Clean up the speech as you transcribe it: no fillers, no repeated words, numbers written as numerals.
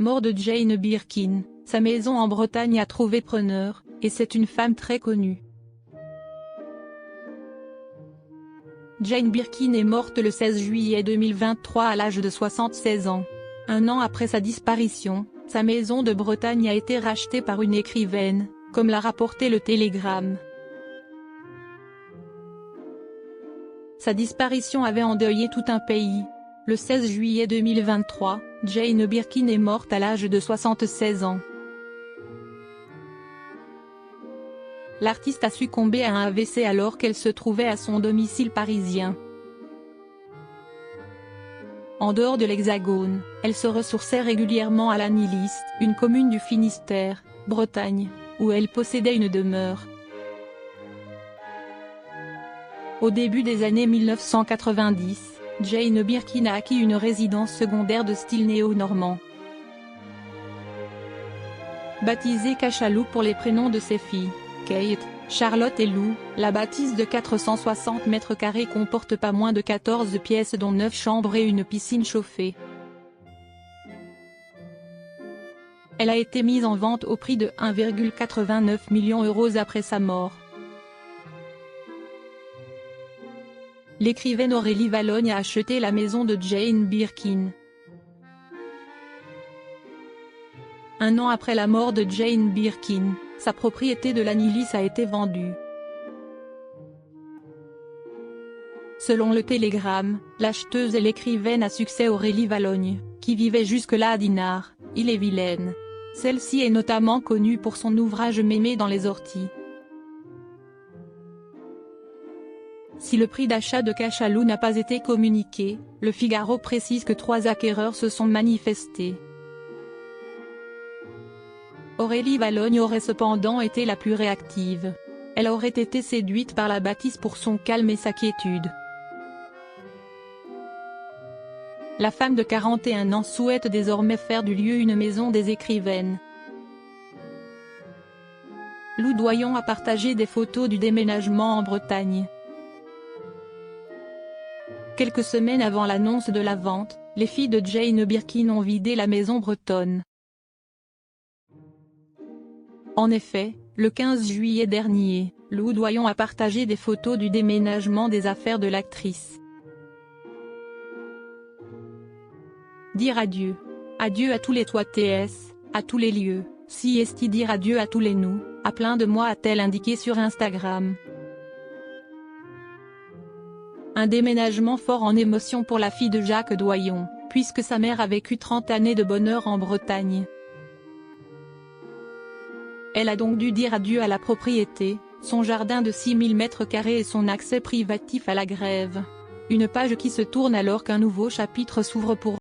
Mort de Jane Birkin, sa maison en Bretagne a trouvé preneur, et c'est une femme très connue. Jane Birkin est morte le 16 juillet 2023 à l'âge de 76 ans. Un an après sa disparition, sa maison de Bretagne a été rachetée par une écrivaine, comme l'a rapporté le Télégramme. Sa disparition avait endeuillé tout un pays. Le 16 juillet 2023, Jane Birkin est morte à l'âge de 76 ans. L'artiste a succombé à un AVC alors qu'elle se trouvait à son domicile parisien. En dehors de l'Hexagone, elle se ressourçait régulièrement à Lannilis, une commune du Finistère, Bretagne, où elle possédait une demeure. Au début des années 1990, Jane Birkin a acquis une résidence secondaire de style néo-normand. Baptisée Cachalou pour les prénoms de ses filles, Kate, Charlotte et Lou, la bâtisse de 460 mètres carrés comporte pas moins de 14 pièces dont 9 chambres et une piscine chauffée. Elle a été mise en vente au prix de 1,89 million € après sa mort. L'écrivaine Aurélie Vallogne a acheté la maison de Jane Birkin. Un an après la mort de Jane Birkin, sa propriété de Lannilis a été vendue. Selon le Télégramme, l'acheteuse est l'écrivaine à succès Aurélie Vallogne, qui vivait jusque-là à Dinard, Ille-et-Vilaine. Celle-ci est notamment connue pour son ouvrage Mémé dans les orties. Si le prix d'achat de Cachalou n'a pas été communiqué, Le Figaro précise que 3 acquéreurs se sont manifestés. Aurélie Vallogne aurait cependant été la plus réactive. Elle aurait été séduite par la bâtisse pour son calme et sa quiétude. La femme de 41 ans souhaite désormais faire du lieu une maison des écrivaines. Lou Doyon a partagé des photos du déménagement en Bretagne. Quelques semaines avant l'annonce de la vente, les filles de Jane Birkin ont vidé la maison bretonne. En effet, le 15 juillet dernier, Lou Doyon a partagé des photos du déménagement des affaires de l'actrice. Dire adieu. Adieu à tous les toits TS, à tous les lieux, si est dire adieu à tous les nous, à plein de mois a-t-elle indiqué sur Instagram. Un déménagement fort en émotion pour la fille de Jacques Doyon, puisque sa mère a vécu 30 années de bonheur en Bretagne. Elle a donc dû dire adieu à la propriété, son jardin de 6000 m² et son accès privatif à la Grève. Une page qui se tourne alors qu'un nouveau chapitre s'ouvre pour